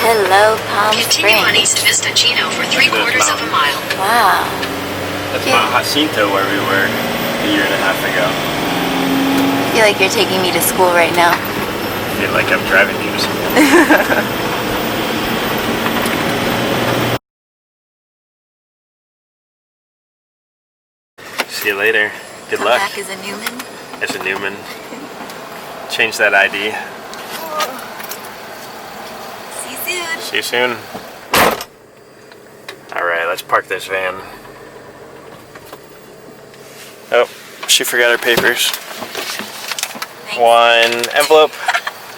Hello, Palm Continue on Springs. East Vista Chino for 3/4 of a mile. Wow. That's Mount Jacinto where we were a year and a half ago. I feel like you're taking me to school right now. I feel like I'm driving you to school. See you later. Good Come luck. back as a Newman. As a Newman. Change that ID. See you soon. See you soon. Alright, let's park this van. Oh, she forgot her papers. Thanks. One envelope.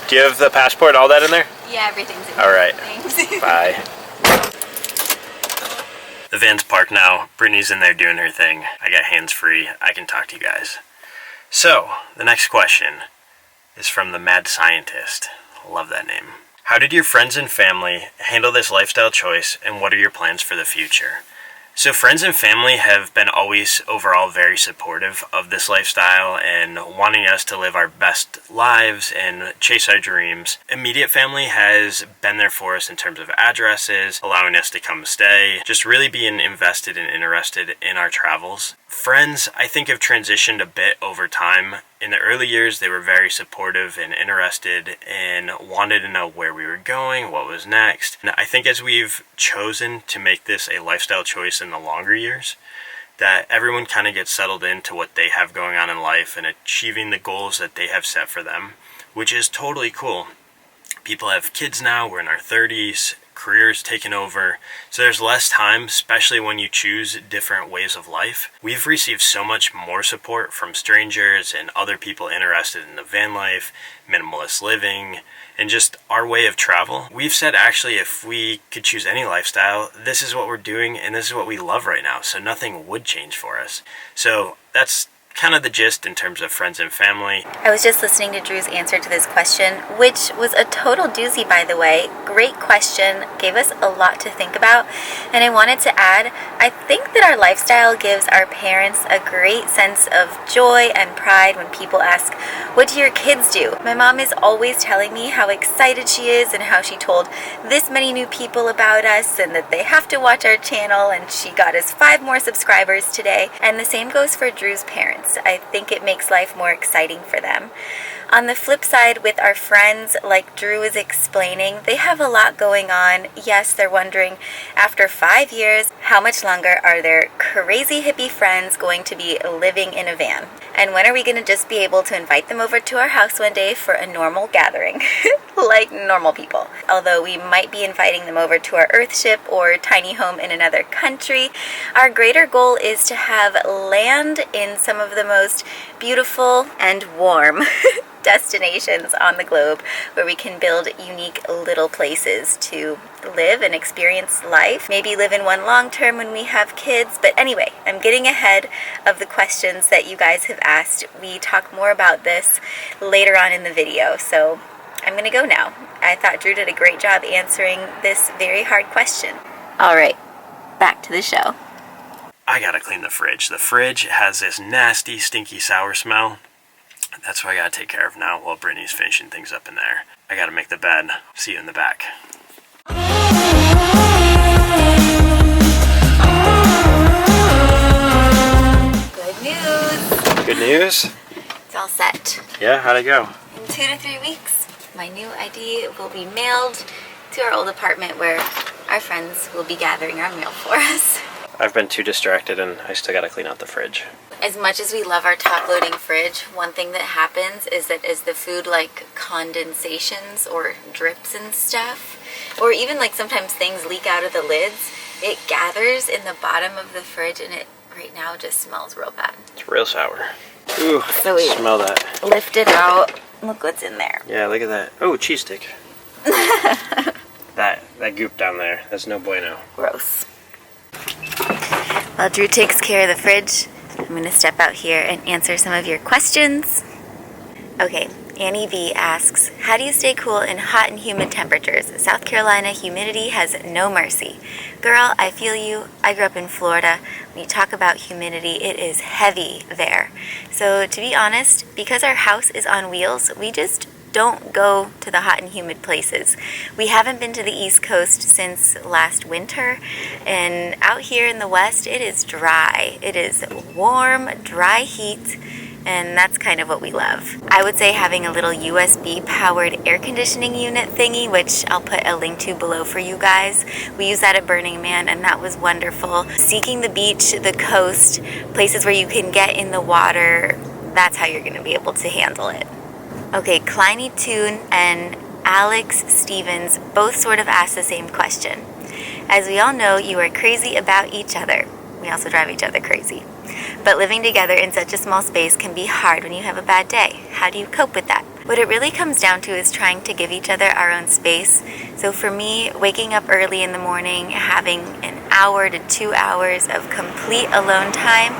Do you have the passport, all that in there? Yeah, everything's in Alright. Thanks. Bye. The van's parked now. Brittany's in there doing her thing. I got hands free. I can talk to you guys. So, the next question is from the Mad Scientist. Love that name. How did your friends and family handle this lifestyle choice, and what are your plans for the future? So friends and family have been always overall very supportive of this lifestyle and wanting us to live our best lives and chase our dreams. Immediate family has been there for us in terms of addresses, allowing us to come stay, just really being invested and interested in our travels. Friends, I think, have transitioned a bit over time. In the early years, they were very supportive and interested and wanted to know where we were going, what was next. And I think as we've chosen to make this a lifestyle choice in the longer years, that everyone kind of gets settled into what they have going on in life and achieving the goals that they have set for them, which is totally cool. People have kids now, we're in our 30s, careers taken over, so there's less time, especially when you choose different ways of life. We've received so much more support from strangers and other people interested in the van life, minimalist living, and just our way of travel. We've said actually if we could choose any lifestyle, this is what we're doing and this is what we love right now, so nothing would change for us. So that's kind of the gist in terms of friends and family. I was just listening to Drew's answer to this question, which was a total doozy, by the way. Great question, gave us a lot to think about. And I wanted to add, I think that our lifestyle gives our parents a great sense of joy and pride when people ask, what do your kids do? My mom is always telling me how excited she is and how she told this many new people about us and that they have to watch our channel, and she got us 5 more subscribers today. And the same goes for Drew's parents. I think it makes life more exciting for them. On the flip side, with our friends, like Drew was explaining, they have a lot going on. Yes, they're wondering, after 5 years, how much longer are their crazy hippie friends going to be living in a van? And when are we going to just be able to invite them over to our house one day for a normal gathering, like normal people? Although we might be inviting them over to our Earthship or tiny home in another country, our greater goal is to have land in some of the most beautiful and warm destinations on the globe where we can build unique little places to live and experience life. Maybe live in one long term when we have kids. But anyway, I'm getting ahead of the questions that you guys have asked. We talk more about this later on in the video, so I'm gonna go now. I thought Drew did a great job answering this very hard question. All right, back to the show. I gotta clean the fridge. The fridge has this nasty, stinky, sour smell. That's what I gotta take care of now while Brittany's finishing things up in there. I gotta make the bed. See you in the back. Good news. Good news? It's all set. Yeah, how'd it go? In 2 to 3 weeks, my new ID will be mailed to our old apartment where our friends will be gathering our mail for us. I've been too distracted and I still gotta clean out the fridge. As much as we love our top-loading fridge, one thing that happens is that as the food like condensations or drips and stuff, or even like sometimes things leak out of the lids, it gathers in the bottom of the fridge and it right now just smells real bad. It's real sour. Ooh, So we smell that. lift it out. Look what's in there. Yeah, look at that. Oh, cheese stick. that goop down there, that's no bueno. Gross. While Drew takes care of the fridge, I'm going to step out here and answer some of your questions. Okay, Annie V asks, how do you stay cool in hot and humid temperatures? South Carolina humidity has no mercy. Girl, I feel you. I grew up in Florida. When you talk about humidity, it is heavy there. So to be honest, because our house is on wheels, we just don't go to the hot and humid places. We haven't been to the East Coast since last winter, and out here in the West, it is dry. It is warm, dry heat, and that's kind of what we love. I would say having a little USB powered air conditioning unit thingy, which I'll put a link to below for you guys. We use that at Burning Man, and that was wonderful. Seeking the beach, the coast, places where you can get in the water, that's how you're going to be able to handle it. Okay, Kleiny Toon and Alex Stevens both sort of asked the same question. As we all know, you are crazy about each other. We also drive each other crazy. But living together in such a small space can be hard when you have a bad day. How do you cope with that? What it really comes down to is trying to give each other our own space. So for me, waking up early in the morning, having an hour to 2 hours of complete alone time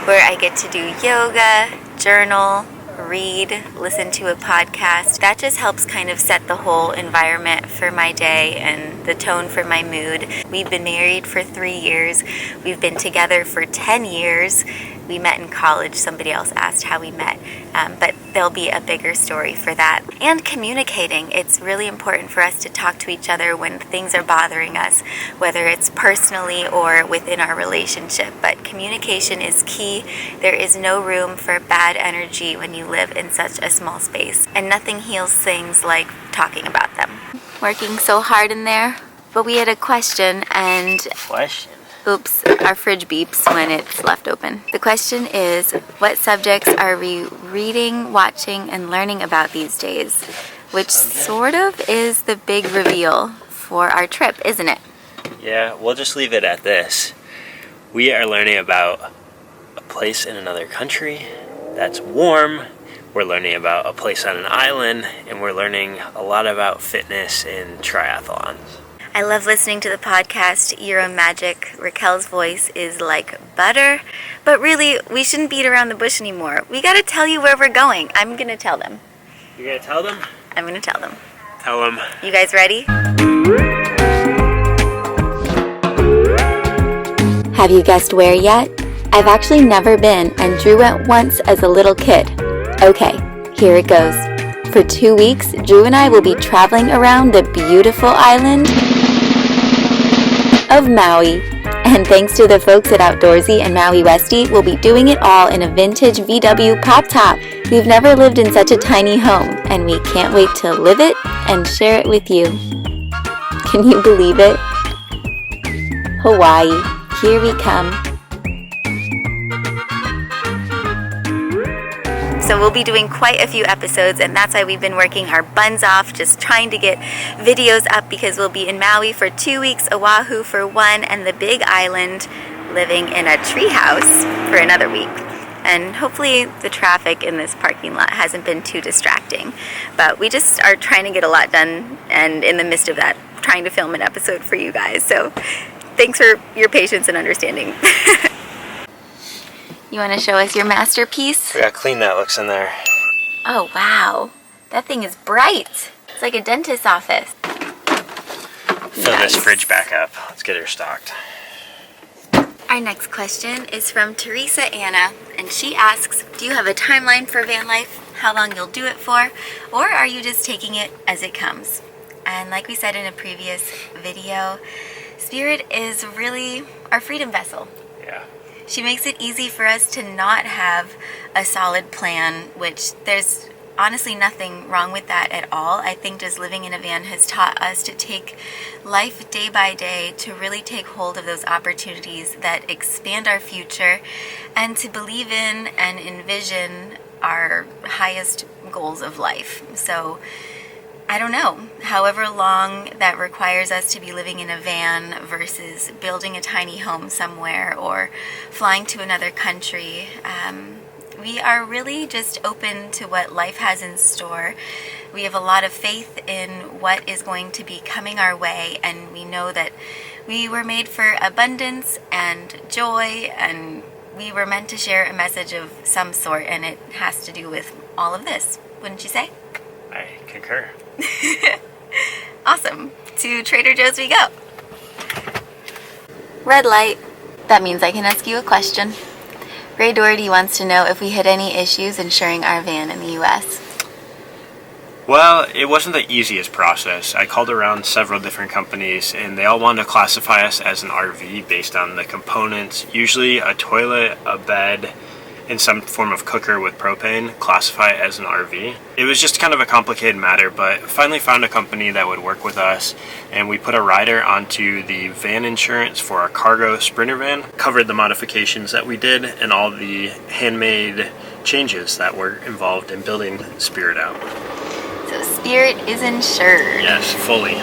where I get to do yoga, journal, read, listen to a podcast, that just helps kind of set the whole environment for my day and the tone for my mood. We've been married for 3 years. We've been together for 10 years. We met in college. Somebody else asked how we met, but there'll be a bigger story for that. And communicating. It's really important for us to talk to each other when things are bothering us, whether it's personally or within our relationship. But communication is key. There is no room for bad energy when you live in such a small space. And nothing heals things like talking about them. Working so hard in there. But we had a question and... Question? Oops, our fridge beeps when it's left open. The question is, what subjects are we reading, watching, and learning about these days? Which sort of is the big reveal for our trip, isn't it? Yeah, we'll just leave it at this. We are learning about a place in another country that's warm. We're learning about a place on an island, and we're learning a lot about fitness and triathlons. I love listening to the podcast Euro Magic. Raquel's voice is like butter. But really, we shouldn't beat around the bush anymore. We gotta tell you where we're going. I'm gonna tell them. You're gonna tell them? I'm gonna tell them. Tell them. You guys ready? Have you guessed where yet? I've actually never been, and Drew went once as a little kid. Okay, here it goes. For 2 weeks, Drew and I will be traveling around the beautiful island of Maui. And thanks to the folks at Outdoorsy and Maui Westie, we'll be doing it all in a vintage VW pop top. We've never lived in such a tiny home, and we can't wait to live it and share it with you. Can you believe it? Hawaii, here we come. So we'll be doing quite a few episodes, and that's why we've been working our buns off, just trying to get videos up, because we'll be in Maui for 2 weeks, Oahu for 1, and the Big Island, living in a treehouse for another week. And hopefully the traffic in this parking lot hasn't been too distracting. But we just are trying to get a lot done, and in the midst of that, trying to film an episode for you guys. So thanks for your patience and understanding. You want to show us your masterpiece? We gotta clean that looks in there. Oh, wow. That thing is bright. It's like a dentist's office. Fill this fridge back up. Let's get her stocked. Our next question is from Teresa Anna, and she asks, do you have a timeline for van life? How long you'll do it for? Or are you just taking it as it comes? And like we said in a previous video, Spirit is really our freedom vessel. Yeah. She makes it easy for us to not have a solid plan, which there's honestly nothing wrong with that at all. I think just living in a van has taught us to take life day by day, to really take hold of those opportunities that expand our future, and to believe in and envision our highest goals of life. So I don't know, however long that requires us to be living in a van versus building a tiny home somewhere or flying to another country, we are really just open to what life has in store. We have a lot of faith in what is going to be coming our way, and we know that we were made for abundance and joy, and we were meant to share a message of some sort, and it has to do with all of this, wouldn't you say? I concur. Awesome. To Trader Joe's we go. Red light. That means I can ask you a question. Ray Doherty wants to know if we had any issues insuring our van in the U.S. Well, it wasn't the easiest process. I called around several different companies and they all wanted to classify us as an RV based on the components, usually a toilet, a bed, and some form of cooker with propane, classify it as an RV. It was just kind of a complicated matter, but finally found a company that would work with us, and we put a rider onto the van insurance for our cargo Sprinter van, covered the modifications that we did and all the handmade changes that were involved in building Spirit out. So Spirit is insured. Yes, fully.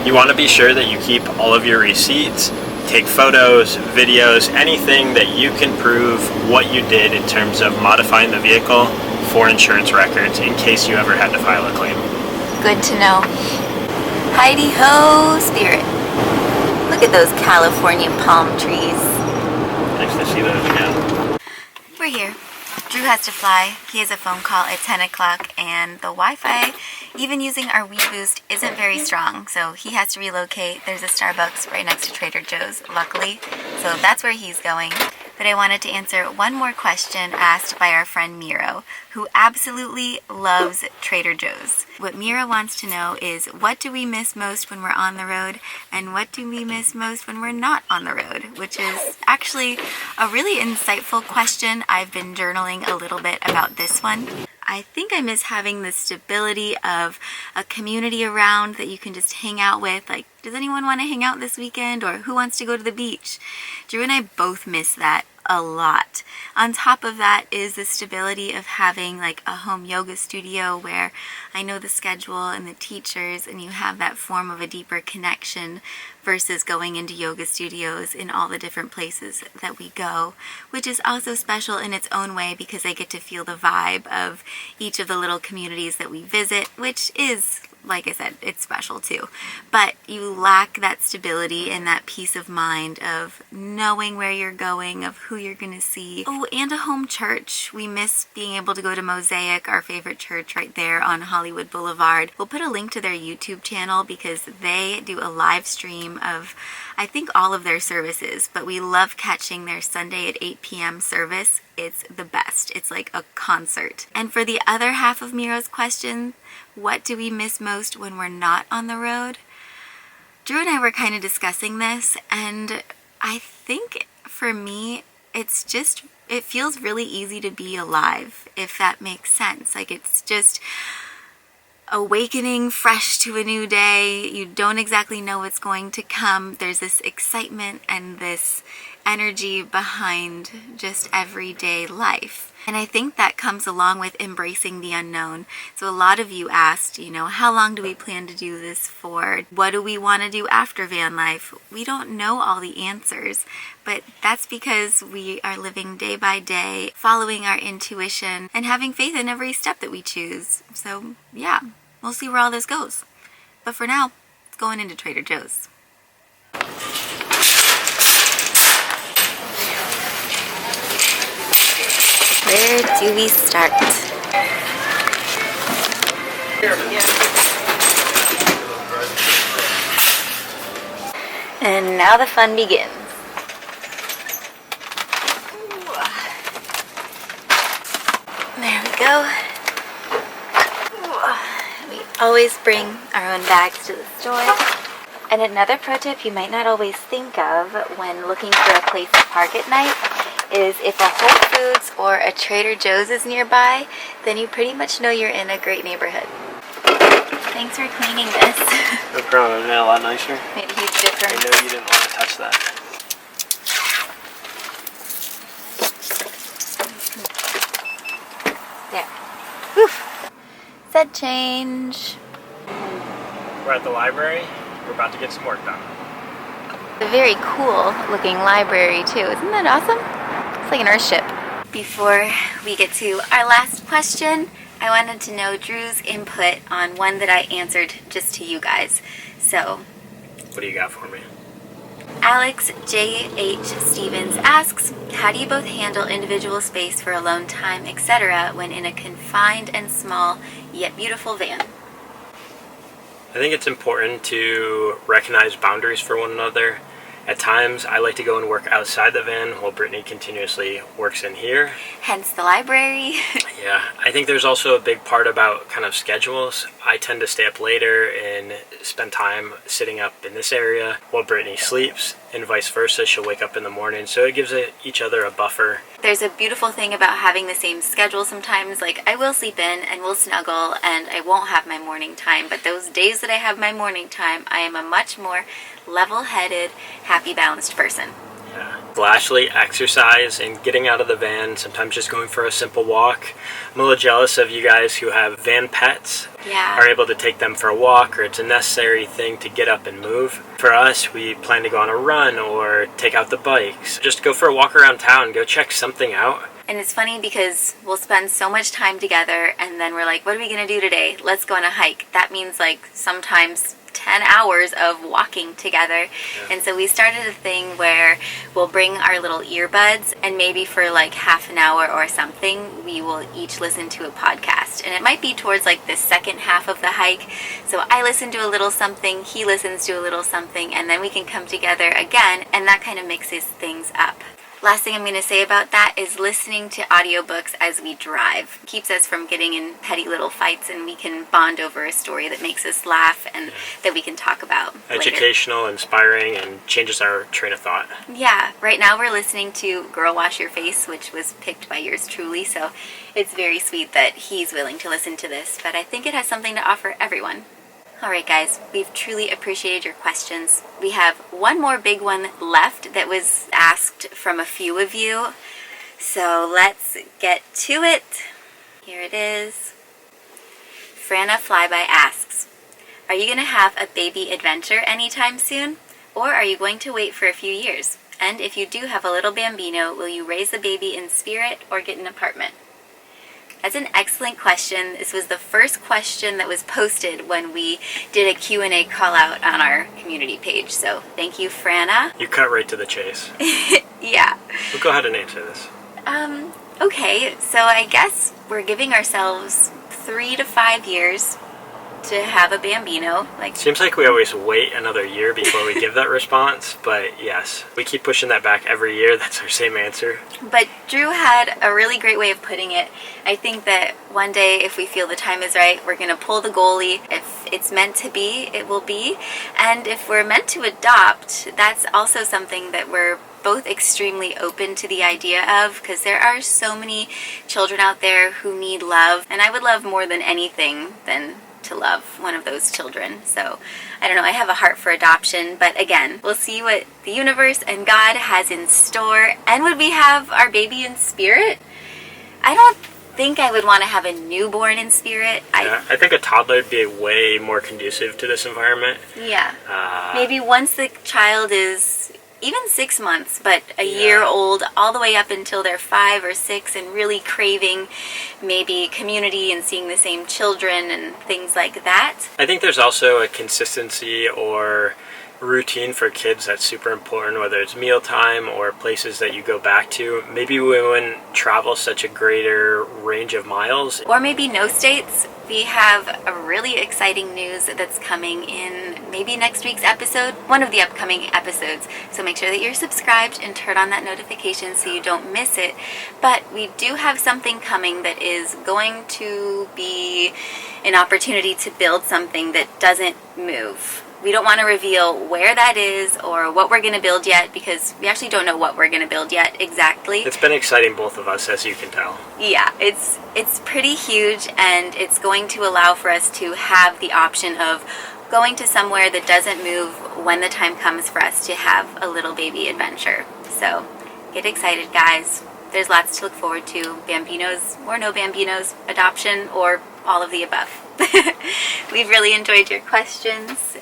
You want to be sure that you keep all of your receipts, take photos, videos, anything that you can prove what you did in terms of modifying the vehicle for insurance records in case you ever had to file a claim. Good to know. Heidi ho, Spirit. Look at those California palm trees. Nice to see those again. We're here. Drew has to fly. He has a phone call at 10 o'clock and the Wi-Fi, even using our Wii Boost, isn't very strong, so he has to relocate. There's a Starbucks right next to Trader Joe's, luckily, so that's where he's going. But I wanted to answer one more question asked by our friend Miro, who absolutely loves Trader Joe's. What Miro wants to know is, what do we miss most when we're on the road, and what do we miss most when we're not on the road? Which is actually a really insightful question. I've been journaling a little bit about this one. I think I miss having the stability of a community around that you can just hang out with. Like, does anyone want to hang out this weekend? Or who wants to go to the beach? Drew and I both miss that a lot. On top of that is the stability of having like a home yoga studio where I know the schedule and the teachers, and you have that form of a deeper connection versus going into yoga studios in all the different places that we go, which is also special in its own way because I get to feel the vibe of each of the little communities that we visit, which is, like I said, it's special too. But you lack that stability and that peace of mind of knowing where you're going, of who you're going to see. Oh, and a home church. We miss being able to go to Mosaic, our favorite church right there on Hollywood Boulevard. We'll put a link to their YouTube channel because they do a live stream of, I think, all of their services, but we love catching their Sunday at 8 p.m. service. It's the best. It's like a concert. And for the other half of Miro's question, what do we miss most when we're not on the road? Drew and I were kind of discussing this, and I think for me, it's just, it feels really easy to be alive, if that makes sense. Like, it's just awakening fresh to a new day. You don't exactly know what's going to come. There's this excitement and this energy behind just everyday life. And I think that comes along with embracing the unknown. So a lot of you asked, how long do we plan to do this for? What do we want to do after van life? We don't know all the answers, but that's because we are living day by day, following our intuition and having faith in every step that we choose. So yeah, we'll see where all this goes. But for now, it's going into Trader Joe's. Where do we start? And now the fun begins. There we go. We always bring our own bags to the store. And another pro tip you might not always think of when looking for a place to park at night is if a Whole Foods or a Trader Joe's is nearby, then you pretty much know you're in a great neighborhood. Thanks for cleaning this. No problem, isn't it a lot nicer? Made a huge difference. I know you didn't want to touch that. There. Whew. Set change. We're at the library. We're about to get some work done. A very cool looking library too. Isn't that awesome? It's like an Earthship. Before we get to our last question, I wanted to know Drew's input on one that I answered just to you guys. So, What do you got for me? Alex J.H. Stevens asks, how do you both handle individual space for alone time, etc., when in a confined and small yet beautiful van? I think it's important to recognize boundaries for one another At times, I like to go and work outside the van while Brittany continuously works in here. Hence the library. Yeah, I think there's also a big part about kind of schedules. I tend to stay up later and spend time sitting up in this area while Brittany sleeps, and vice versa. She'll wake up in the morning, so it gives each other a buffer. There's a beautiful thing about having the same schedule sometimes. Like, I will sleep in and we'll snuggle and I won't have my morning time, but those days that I have my morning time, I am a much more level-headed, happy, balanced person. Yeah. Lastly, exercise and getting out of the van, sometimes just going for a simple walk. I'm a little jealous of you guys who have van pets, Yeah. are able to take them for a walk, or it's a necessary thing to get up and move. For us, we plan to go on a run or take out the bikes. Just go for a walk around town, go check something out. And it's funny because we'll spend so much time together and then we're like, what are we going to do today? Let's go on a hike. That means like sometimes 10 hours of walking together. Yeah. And so we started a thing where we'll bring our little earbuds and maybe for like half an hour or something, we will each listen to a podcast. And it might be towards like the second half of the hike. So I listen to a little something, he listens to a little something, and then we can come together again, and that kind of mixes things up. Last thing I'm going to say about that is listening to audiobooks as we drive. Keeps us from getting in petty little fights, and we can bond over a story that makes us laugh and that we can talk about Educational, later. Inspiring, and changes our train of thought. Yeah, right now we're listening to Girl Wash Your Face, which was picked by yours truly, so it's very sweet that he's willing to listen to this, but I think it has something to offer everyone. Alright guys, we've truly appreciated your questions. We have one more big one left that was asked from a few of you. So let's get to it. Here it is. Franna Flyby asks, are you going to have a baby adventure anytime soon? Or are you going to wait for a few years? And if you do have a little bambino, will you raise the baby in spirit or get an apartment? That's an excellent question. This was the first question that was posted when we did a Q&A call out on our community page. So thank you, Franna. You cut right to the chase. Yeah. We'll go ahead and answer this. Okay, so I guess we're giving ourselves 3 to 5 years to have a bambino. Seems like we always wait another year before we give that response, but yes, we keep pushing that back every year. That's our same answer. But Drew had a really great way of putting it. I think that one day, if we feel the time is right, we're going to pull the goalie. If it's meant to be, it will be. And if we're meant to adopt, that's also something that we're both extremely open to the idea of, because there are so many children out there who need love, and I would love more than anything than to love one of those children. So I don't know, I have a heart for adoption, but again, we'll see what the universe and God has in store. And would we have our baby in spirit? I don't think I would want to have a newborn in spirit. I think a toddler would be way more conducive to this environment. Yeah. Maybe once the child is even 6 months, but a year old, all the way up until they're 5 or 6 and really craving maybe community and seeing the same children and things like that. I think there's also a consistency or routine for kids that's super important, whether it's mealtime or places that you go back to. Maybe we wouldn't travel such a greater range of miles. Or maybe no states. We have a really exciting news that's coming in maybe next week's episode, one of the upcoming episodes. So make sure that you're subscribed and turn on that notification so you don't miss it. But we do have something coming that is going to be an opportunity to build something that doesn't move. We don't want to reveal where that is or what we're going to build yet, because we actually don't know what we're going to build yet exactly. It's been exciting, both of us, as you can tell. Yeah, it's pretty huge, and it's going to allow for us to have the option of going to somewhere that doesn't move when the time comes for us to have a little baby adventure. So get excited, guys. There's lots to look forward to. Bambinos or no bambinos, adoption, or all of the above. We've really enjoyed your questions.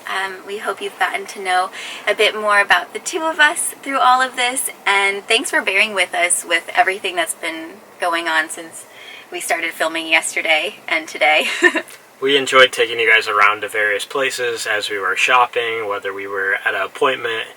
We hope you've gotten to know a bit more about the two of us through all of this, and thanks for bearing with us with everything that's been going on since we started filming yesterday and today. We enjoyed taking you guys around to various places as we were shopping, whether we were at an appointment,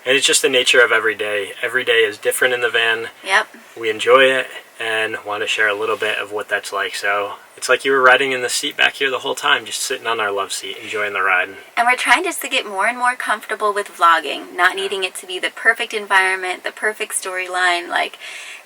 and it's just the nature of every day. Every day is different in the van. Yep. We enjoy it, and want to share a little bit of what that's like. So it's like you were riding in the seat back here the whole time, just sitting on our love seat, enjoying the ride. And we're trying just to get more and more comfortable with vlogging, not needing it to be the perfect environment, the perfect storyline. Like,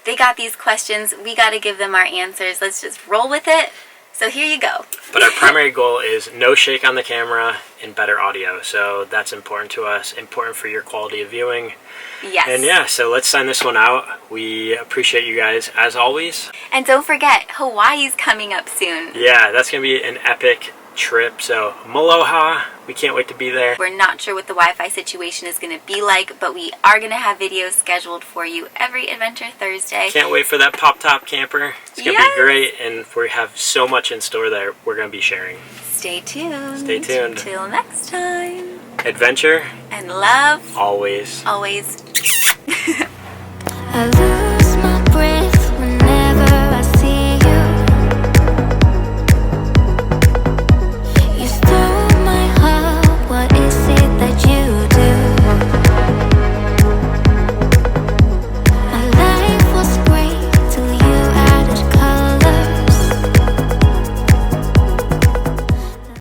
they got these questions, we got to give them our answers. Let's just roll with it. So here you go. But our primary goal is no shake on the camera and better audio. So that's important to us, important for your quality of viewing. Yes. And yeah, so let's sign this one out. We appreciate you guys as always. And don't forget, Hawaii's coming up soon. Yeah, that's going to be an epic trip. So Maloha, we can't wait to be there. We're not sure what the Wi-Fi situation is going to be like, but we are going to have videos scheduled for you every Adventure Thursday. Can't wait for that pop-top camper. It's going to Yes. be great, and we have so much in store that we're going to be sharing. Stay tuned. Stay tuned. Till next time. Adventure. And love. Always. Always. I lose